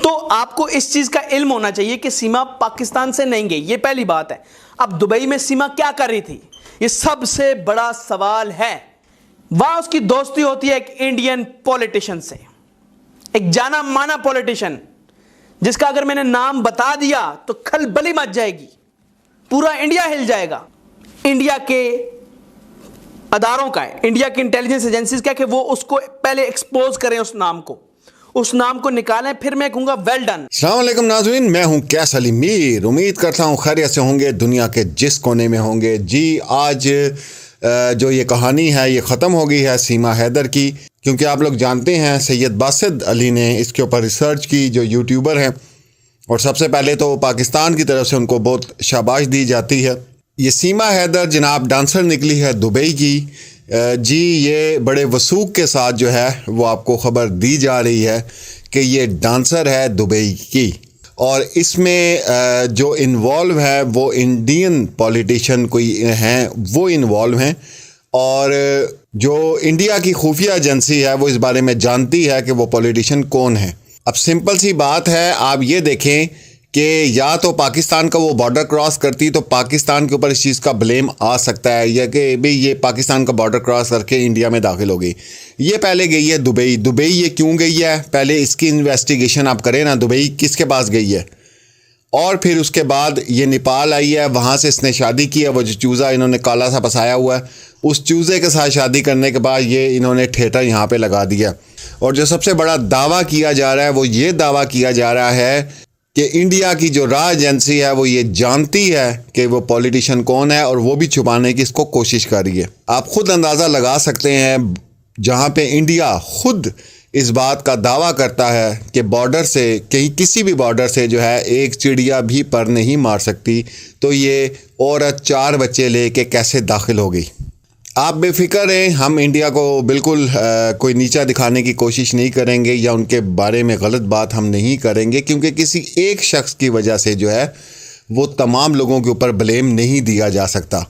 तो आपको इस चीज का इल्म होना चाहिए कि सीमा पाकिस्तान से नहीं गई, ये पहली बात है। अब दुबई में सीमा क्या कर रही थी, ये सबसे बड़ा सवाल है। वहां उसकी दोस्ती होती है एक इंडियन पॉलिटिशियन से, एक जाना माना पॉलिटिशियन जिसका अगर मैंने नाम बता दिया तो खलबली मच जाएगी, पूरा इंडिया हिल जाएगा। इंडिया के अदारों का है, इंडिया की इंटेलिजेंस एजेंसीज का, कि वो उसको पहले एक्सपोज करें, उस नाम को निकालें, फिर मैं कहूंगा वेल डन। अस्सलाम वालेकुम नाज़रीन, मैं हूं कैस अली मीर। उम्मीद करता हूं खैरियत से होंगे, दुनिया के जिस कोने में होंगे। जी, आज जो ये कहानी है ये ख़त्म हो गई है सीमा हैदर की, क्योंकि आप लोग जानते हैं सैयद बासित अली ने इसके ऊपर रिसर्च की, जो यूट्यूबर हैं, और सबसे पहले तो पाकिस्तान की तरफ से उनको बहुत शाबाश दी जाती है। ये सीमा हैदर जनाब डांसर निकली है दुबई की। जी, ये बड़े वसूख के साथ जो है वो आपको ख़बर दी जा रही है कि ये डांसर है दुबई की, और इसमें जो इन्वॉल्व है वो इंडियन पॉलिटिशियन कोई हैं, वो इन्वॉल्व हैं। और जो इंडिया की खुफिया एजेंसी है वो इस बारे में जानती है कि वो पॉलिटिशियन कौन है। अब सिंपल सी बात है, आप ये देखें कि या तो पाकिस्तान का वो बॉर्डर क्रॉस करती तो पाकिस्तान के ऊपर इस चीज़ का ब्लेम आ सकता है, या कि भाई ये पाकिस्तान का बॉर्डर क्रॉस करके इंडिया में दाखिल हो गई। ये पहले गई है दुबई ये क्यों गई है, पहले इसकी इन्वेस्टिगेशन आप करें ना, दुबई किसके पास गई है। और फिर उसके बाद ये नेपाल आई है, वहाँ से इसने शादी की है। वो जो चूज़ा इन्होंने काला सा फंसाया हुआ है, उस चूज़े के साथ शादी करने के बाद ये इन्होंने थिएटर यहाँ पे लगा दिया। और जो सबसे बड़ा दावा किया जा रहा है वो ये दावा किया जा रहा है कि इंडिया की जो रॉ एजेंसी है वो ये जानती है कि वो पॉलिटिशियन कौन है, और वो भी छुपाने की इसको कोशिश कर रही है। आप खुद अंदाज़ा लगा सकते हैं, जहाँ पे इंडिया खुद इस बात का दावा करता है कि बॉर्डर से, कहीं किसी भी बॉर्डर से जो है एक चिड़िया भी पर नहीं मार सकती, तो ये औरत 4 बच्चे लेके कैसे दाखिल हो गई। आप बेफिक्र रहें, हम इंडिया को बिल्कुल कोई नीचा दिखाने की कोशिश नहीं करेंगे या उनके बारे में गलत बात हम नहीं करेंगे, क्योंकि किसी एक शख्स की वजह से जो है वो तमाम लोगों के ऊपर ब्लेम नहीं दिया जा सकता।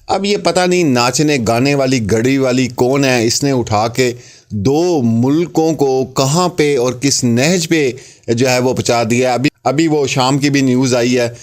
अब ये पता नहीं नाचने गाने वाली गड़ी वाली कौन है, इसने उठा के 2 मुल्कों को कहाँ पे और किस नहज पे जो है वो पहुँचा दिया। अभी वो शाम की भी न्यूज़ आई है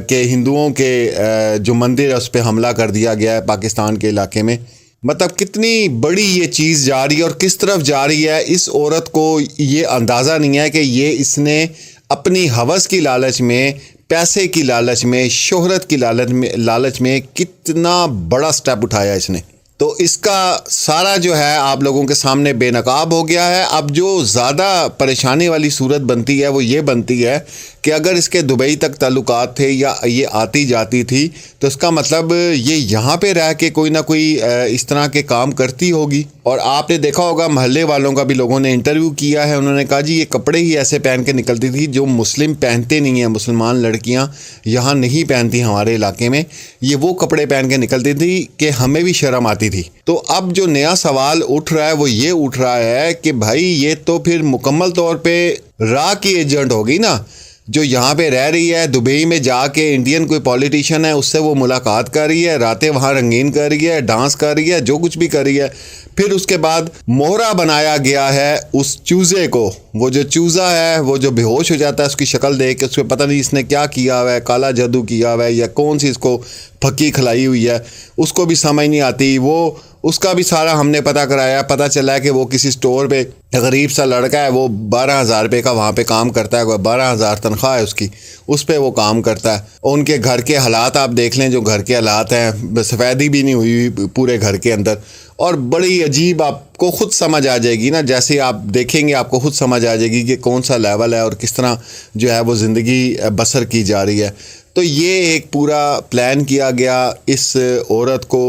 कि हिंदुओं के जो मंदिर है उस पर हमला कर दिया गया है पाकिस्तान के इलाके में। मतलब कितनी बड़ी ये चीज़ जा रही है और किस तरफ जा रही है, इस औरत को ये अंदाज़ा नहीं है कि ये इसने अपनी हवस की लालच में, पैसे की लालच में, शोहरत की लालच में कितना बड़ा स्टेप उठाया इसने। तो इसका सारा जो है आप लोगों के सामने बेनकाब हो गया है। अब जो ज़्यादा परेशानी वाली सूरत बनती है वो ये बनती है कि अगर इसके दुबई तक ताल्लुकात थे या ये आती जाती थी, तो इसका मतलब ये यहाँ पे रह के कोई ना कोई इस तरह के काम करती होगी। और आपने देखा होगा महल्ले वालों का भी लोगों ने इंटरव्यू किया है, उन्होंने कहा जी ये कपड़े ही ऐसे पहन के निकलती थी जो मुस्लिम पहनते नहीं हैं, मुसलमान लड़कियाँ यहाँ नहीं पहनती हमारे इलाके में, ये वो कपड़े पहन के निकलती थी कि हमें भी शर्म आती थी। तो अब जो नया सवाल उठ रहा है वो ये उठ रहा है कि भाई ये तो फिर मुकम्मल तौर पे रॉ की एजेंट होगी ना, जो यहाँ पे रह रही है दुबई में जाके, इंडियन कोई पॉलिटिशियन है उससे वो मुलाकात कर रही है, रातें वहाँ रंगीन कर रही है, डांस कर रही है, जो कुछ भी कर रही है। फिर उसके बाद मोहरा बनाया गया है उस चूज़े को। वो जो चूज़ा है वो जो बेहोश हो जाता है उसकी शक्ल देख के, उसको पता नहीं इसने क्या किया हुआ है, काला जादू किया हुआ है या कौन सी इसको फक्की खिलाई हुई है, उसको भी समझ नहीं आती। वो उसका भी सारा हमने पता कराया, पता चला है कि वो किसी स्टोर पे गरीब सा लड़का है, वो 12,000 रुपये का वहाँ पे काम करता है, 12,000 तनख्वाह है उसकी, उस पे वो काम करता है। और उनके घर के हालात आप देख लें, जो घर के हालात हैं, सफ़ेदी भी नहीं हुई पूरे घर के अंदर, और बड़ी अजीब, आपको ख़ुद समझ आ जाएगी ना, जैसे आप देखेंगे आपको ख़ुद समझ आ जाएगी कि कौन सा लेवल है और किस तरह जो है वो ज़िंदगी बसर की जा रही है। तो ये एक पूरा प्लान किया गया इस औरत को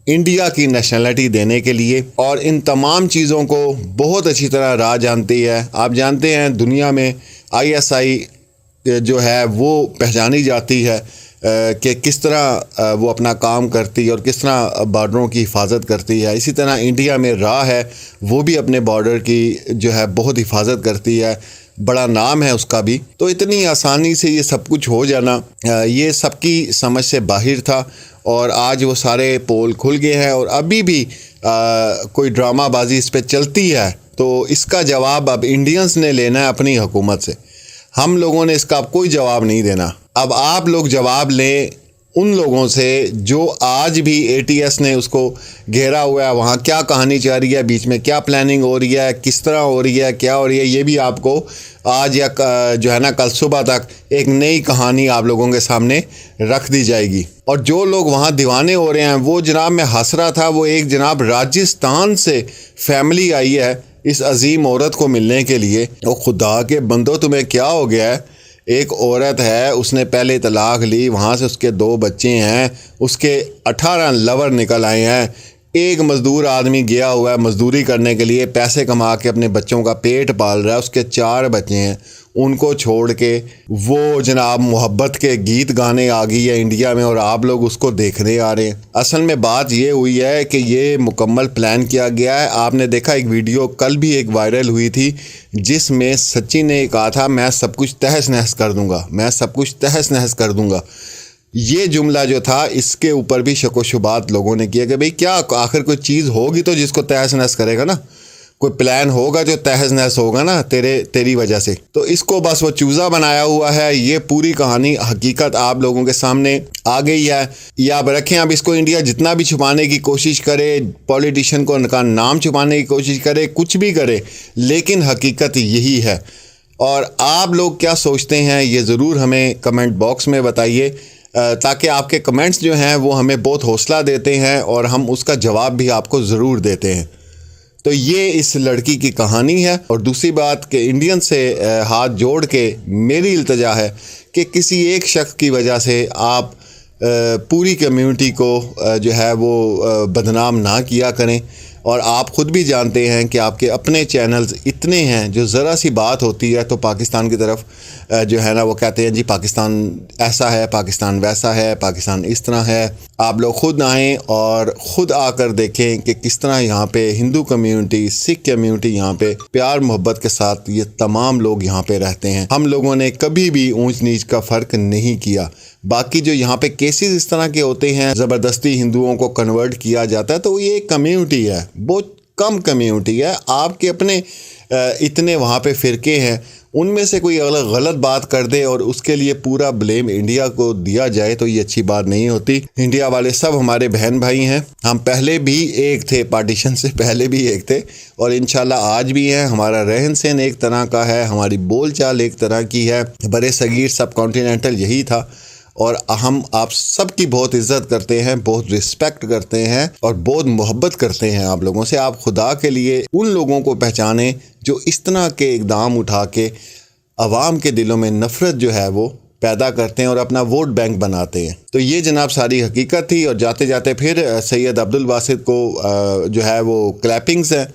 इंडिया की नेशनलिटी देने के लिए, और इन तमाम चीज़ों को बहुत अच्छी तरह राह जानती है। आप जानते हैं दुनिया में ISI जो है वो पहचानी जाती है कि किस तरह वो अपना काम करती है और किस तरह बॉर्डरों की हिफाजत करती है। इसी तरह इंडिया में राह है, वो भी अपने बॉर्डर की जो है बहुत हिफाजत करती है, बड़ा नाम है उसका भी। तो इतनी आसानी से ये सब कुछ हो जाना ये सबकी समझ से बाहर था, और आज वो सारे पोल खुल गए हैं। और अभी भी कोई ड्रामाबाजी इस पे चलती है तो इसका जवाब अब इंडियंस ने लेना है अपनी हुकूमत से। हम लोगों ने इसका कोई जवाब नहीं देना। अब आप लोग जवाब लें उन लोगों से जो आज भी एटीएस ने उसको घेरा हुआ है, वहाँ क्या कहानी चल रही है, बीच में क्या प्लानिंग हो रही है, किस तरह हो रही है, क्या हो रही है, ये भी आपको आज या जो है ना कल सुबह तक एक नई कहानी आप लोगों के सामने रख दी जाएगी। और जो लोग वहाँ दीवाने हो रहे हैं, वो जनाब मैं हंस रहा था, वो एक जनाब राजस्थान से फैमिली आई है इस अजीम औरत को मिलने के लिए। वो खुदा के बंदो तुम्हें क्या हो गया है? एक औरत है, उसने पहले तलाक ली, वहाँ से उसके 2 बच्चे हैं, उसके 18 लवर निकल आए हैं। एक मज़दूर आदमी गया हुआ है मज़दूरी करने के लिए, पैसे कमा के अपने बच्चों का पेट पाल रहा है, उसके 4 बच्चे हैं, उनको छोड़ के वो जनाब मोहब्बत के गीत गाने आ गई है इंडिया में और आप लोग उसको देखने आ रहे हैं। असल में बात ये हुई है कि ये मुकम्मल प्लान किया गया है। आपने देखा एक वीडियो कल भी एक वायरल हुई थी जिसमें सचिन ने कहा था मैं सब कुछ तहस नहस कर दूंगा, मैं सब कुछ तहस नहस कर दूंगा। ये जुमला जो था इसके ऊपर भी शक व शुबात लोगों ने किया कि भाई क्या आखिर कोई चीज़ होगी तो जिसको तहस नहस करेगा ना, कोई प्लान होगा जो तहस नहस होगा ना तेरी वजह से। तो इसको बस वो चूज़ा बनाया हुआ है। ये पूरी कहानी हकीकत आप लोगों के सामने आ गई है। या अब रखें, अब इसको इंडिया जितना भी छुपाने की कोशिश करे, पॉलिटिशियन को उनका नाम छुपाने की कोशिश करे, कुछ भी करे, लेकिन हकीकत यही है। और आप लोग क्या सोचते हैं ये ज़रूर हमें कमेंट बॉक्स में बताइए, ताकि आपके कमेंट्स जो हैं वो हमें बहुत हौसला देते हैं और हम उसका जवाब भी आपको ज़रूर देते हैं। तो ये इस लड़की की कहानी है। और दूसरी बात कि इंडियन से हाथ जोड़ के मेरी इल्तिजा है कि किसी एक शख्स की वजह से आप पूरी कम्युनिटी को जो है वो बदनाम ना किया करें। और आप ख़ुद भी जानते हैं कि आपके अपने चैनल्स इतने हैं जो ज़रा सी बात होती है तो पाकिस्तान की तरफ जो है ना वो कहते हैं जी पाकिस्तान ऐसा है, पाकिस्तान वैसा है, पाकिस्तान इस तरह है। आप लोग ख़ुद आएँ और ख़ुद आकर देखें कि किस तरह यहाँ पे हिंदू कम्युनिटी, सिख कम्युनिटी यहाँ पे प्यार मोहब्बत के साथ ये तमाम लोग यहाँ पे रहते हैं। हम लोगों ने कभी भी ऊंच नीच का फ़र्क नहीं किया। बाकी जो यहाँ पे केसेस इस तरह के होते हैं, ज़बरदस्ती हिंदुओं को कन्वर्ट किया जाता है, तो ये एक कम्युनिटी है, बहुत कम कम्युनिटी है। आपके अपने इतने वहाँ पे फ़िरके हैं, उनमें से कोई अगर गलत बात कर दे और उसके लिए पूरा ब्लेम इंडिया को दिया जाए तो ये अच्छी बात नहीं होती। इंडिया वाले सब हमारे बहन भाई हैं। हम पहले भी एक थे, पार्टीशन से पहले भी एक थे और इंशाल्लाह आज भी हैं। हमारा रहन सहन एक तरह का है, हमारी बोलचाल एक तरह की है। बड़े सगीर सब कॉन्टिनेंटल यही था और हम आप सबकी बहुत इज़्ज़त करते हैं, बहुत रिस्पेक्ट करते हैं और बहुत मोहब्बत करते हैं आप लोगों से। आप खुदा के लिए उन लोगों को पहचानें जो इस तरह के इक़दाम उठा के अवाम के दिलों में नफ़रत जो है वो पैदा करते हैं और अपना वोट बैंक बनाते हैं। तो ये जनाब सारी हकीकत थी। और जाते जाते फिर सैयद अब्दुल बासित को जो है वो क्लैपिंग्स हैं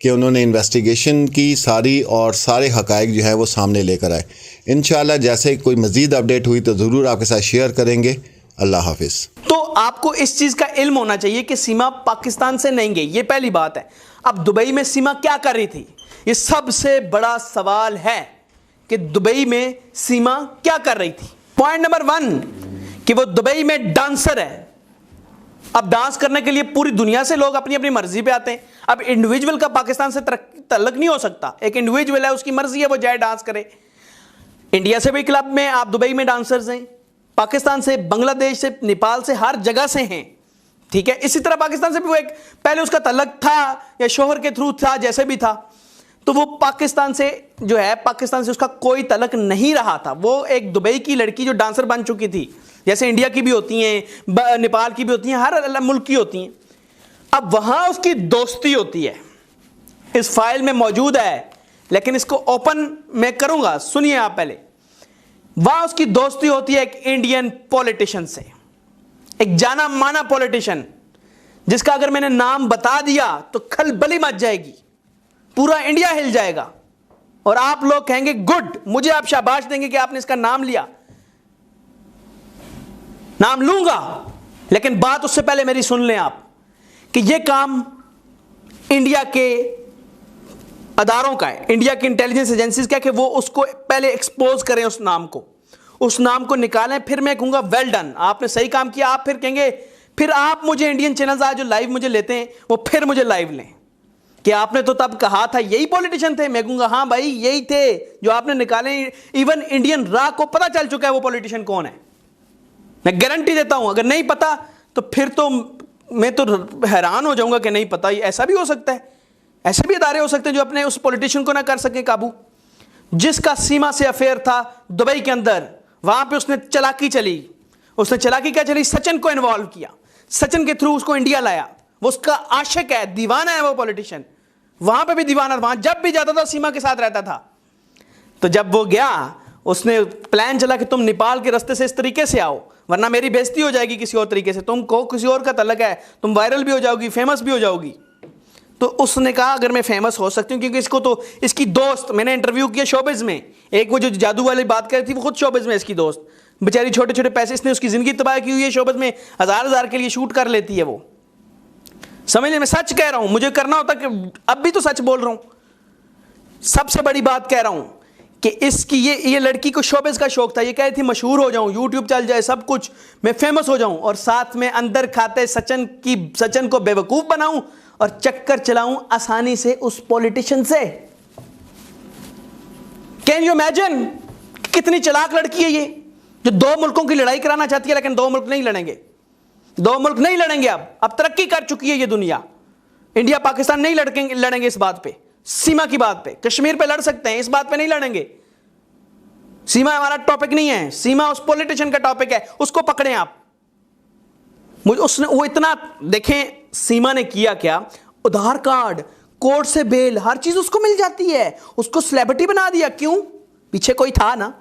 कि उन्होंने इन्वेस्टिगेशन की सारी और सारे हक़ाइक़ जो है वो सामने लेकर आए। इंशाल्लाह जैसे कोई मज़ीद अपडेट हुई तो ज़रूर आपके साथ शेयर करेंगे। अल्लाह हाफिज़। तो आपको इस चीज़ का इल्म होना चाहिए कि सीमा पाकिस्तान से नहीं गई, ये पहली बात है। अब दुबई में सीमा क्या कर रही थी, ये सबसे बड़ा सवाल है कि दुबई में सीमा क्या कर रही थी। पॉइंट नंबर 1 कि वो दुबई में डांसर है। अब डांस करने के लिए पूरी दुनिया से लोग अपनी अपनी मर्जी पे आते हैं। अब इंडिविजुअल का पाकिस्तान से तल्लुक नहीं हो सकता। एक इंडिविजुअल है, उसकी मर्जी है, वो जाए डांस करे। इंडिया से भी क्लब में, आप दुबई में डांसर्स हैं, पाकिस्तान से, बांग्लादेश से, नेपाल से, हर जगह से हैं, ठीक है। इसी तरह पाकिस्तान से भी वो एक पहले उसका तल्लुक था या शोहर के थ्रू था, जैसे भी था, तो वो पाकिस्तान से जो है, पाकिस्तान से उसका कोई तल्लुक नहीं रहा था। वो एक दुबई की लड़की जो डांसर बन चुकी थी, जैसे इंडिया की भी होती हैं, नेपाल की भी होती हैं, हर मुल्क की होती हैं। अब वहां उसकी दोस्ती होती है, इस फाइल में मौजूद है, लेकिन इसको ओपन मैं करूंगा, सुनिए आप पहले। वहां उसकी दोस्ती होती है एक इंडियन पॉलिटिशियन से, एक जाना माना पॉलिटिशियन जिसका अगर मैंने नाम बता दिया तो खलबली मच जाएगी, पूरा इंडिया हिल जाएगा और आप लोग कहेंगे गुड, मुझे आप शाबाश देंगे कि आपने इसका नाम लिया। नाम लूंगा, लेकिन बात उससे पहले मेरी सुन लें आप कि यह काम इंडिया के अदारों का है, इंडिया की इंटेलिजेंस एजेंसीज का, कि वो उसको पहले एक्सपोज करें, उस नाम को निकालें। फिर मैं कहूंगा वेल डन, आपने सही काम किया। आप फिर कहेंगे, फिर आप मुझे इंडियन चैनल्स आज जो लाइव मुझे लेते हैं वो फिर मुझे लाइव लें। कि आपने तो तब कहा था यही पॉलिटिशियन थे। मैं कहूंगा हाँ भाई यही थे जो आपने निकाले। इवन इंडियन रॉ को पता चल चुका है वो पॉलिटिशियन कौन है, मैं गारंटी देता हूं। अगर नहीं पता तो फिर तो मैं तो हैरान हो जाऊंगा कि नहीं पता। ऐसा भी हो सकता है, ऐसे भी इदारे हो सकते हैं जो अपने उस पॉलिटिशियन को ना कर सके काबू। जिसका सीमा से अफेयर था दुबई के अंदर, वहां पे उसने चालाकी चली। उसने चालाकी क्या चली, सचिन को इन्वॉल्व किया, सचिन के थ्रू उसको इंडिया लाया। वो उसका आशिक है, दीवाना है वो पॉलिटिशियन। वहां पे भी दीवाना, वहां जब भी जाता था सीमा के साथ रहता था। तो जब वो गया, उसने प्लान चला कि तुम नेपाल के रास्ते से इस तरीके से आओ, वरना मेरी बेइज्जती हो जाएगी किसी और तरीके से। तुमको किसी और का तलक है, तुम वायरल भी हो जाओगी, फेमस भी हो जाओगी। तो उसने कहा अगर मैं फेमस हो सकती हूँ, क्योंकि इसको तो इसकी दोस्त, मैंने इंटरव्यू किया शोबिज में, एक वो जो जादू वाली बात कर रही थी वो खुद शोबिज में, इसकी दोस्त बेचारी छोटे छोटे पैसे, इसने उसकी जिंदगी तबाह की हुई है। शोबिज में हजार के लिए शूट कर लेती है वो। समझ ले, मैं सच कह रहा हूं, मुझे करना होता कि अब भी तो सच बोल रहा हूं। सबसे बड़ी बात कह रहा हूं कि इसकी ये लड़की को शोबिज का शौक था। ये कह रही थी मशहूर हो जाऊं, यूट्यूब चल जाए, सब कुछ, मैं फेमस हो जाऊं, और साथ में अंदर खाते सचिन को बेवकूफ बनाऊं और चक्कर चलाऊं आसानी से उस पॉलिटिशियन से। कैन यू इमेजिन कितनी चालाक लड़की है ये, जो दो मुल्कों की लड़ाई कराना चाहती है, लेकिन दो मुल्क नहीं लड़ेंगे। दो मुल्क नहीं लड़ेंगे। अब तरक्की कर चुकी है ये दुनिया। इंडिया पाकिस्तान नहीं लड़ेंगे इस बात पे, सीमा की बात पे। कश्मीर पे लड़ सकते हैं, इस बात पे नहीं लड़ेंगे। सीमा हमारा टॉपिक नहीं है, सीमा उस पॉलिटिशियन का टॉपिक है, उसको पकड़ें आप। मुझे उसने वो इतना, देखें सीमा ने किया क्या, आधार कार्ड, कोर्ट से बेल, हर चीज उसको मिल जाती है। उसको सेलिब्रिटी बना दिया। क्यों? पीछे कोई था ना।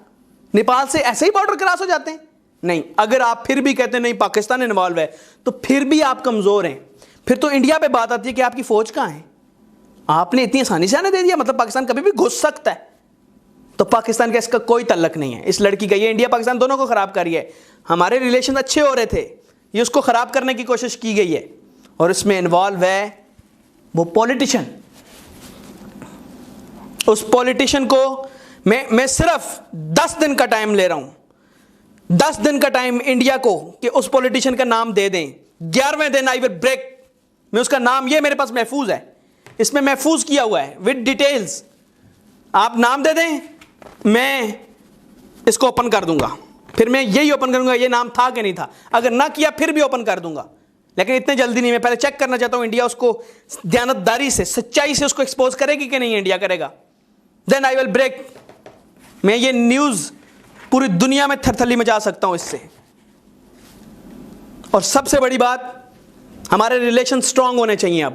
नेपाल से ऐसे ही बॉर्डर क्रॉस हो जाते हैं? नहीं। अगर आप फिर भी कहते हैं नहीं पाकिस्तान इन्वॉल्व है, तो फिर भी आप कमजोर हैं। फिर तो इंडिया पे बात आती है कि आपकी फौज कहां है। आपने इतनी आसानी से आने दे दिया, मतलब पाकिस्तान कभी भी घुस सकता है। तो पाकिस्तान का इसका कोई तल्लक नहीं है। इस लड़की का, ये इंडिया पाकिस्तान दोनों को खराब कर रही है। हमारे रिलेशन अच्छे हो रहे थे, ये उसको खराब करने की कोशिश की गई है, और इसमें इन्वॉल्व है वो पॉलिटिशियन। उस पॉलिटिशियन को मैं सिर्फ 10 दिन का टाइम ले रहा हूं, 10 दिन का टाइम इंडिया को, कि उस पॉलिटिशियन का नाम दे दें। 11वें दिन आई विल ब्रेक। मैं उसका नाम, ये मेरे पास महफूज है, इसमें महफूज किया हुआ है विद डिटेल्स। आप नाम दे दें, मैं इसको ओपन कर दूंगा। फिर मैं यही ओपन करूंगा ये नाम था कि नहीं था। अगर ना किया फिर भी ओपन कर दूंगा, लेकिन इतने जल्दी नहीं। मैं पहले चेक करना चाहता हूं इंडिया उसको दयानतदारी से, सच्चाई से उसको एक्सपोज करेगी कि नहीं। इंडिया करेगा, देन आई विल ब्रेक। मैं ये न्यूज पूरी दुनिया में थरथली मचा सकता हूं इससे। और सबसे बड़ी बात, हमारे रिलेशन स्ट्रांग होने चाहिए।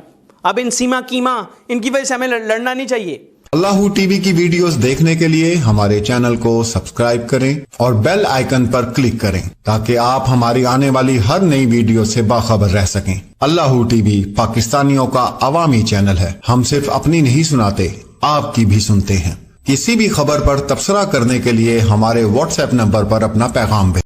अब इन सीमा कीमा, इनकी वजह से हमें लड़ना नहीं चाहिए। अल्लाहू टीवी की वीडियोस देखने के लिए हमारे चैनल को सब्सक्राइब करें और बेल आइकन पर क्लिक करें, ताकि आप हमारी आने वाली हर नई वीडियो से बाखबर रह सकें। अल्लाहू टीवी पाकिस्तानियों का अवामी चैनल है। हम सिर्फ अपनी नहीं सुनाते, आपकी भी सुनते हैं। किसी भी खबर पर तबसरा करने के लिए हमारे व्हाट्सएप नंबर पर अपना पैगाम भेजें।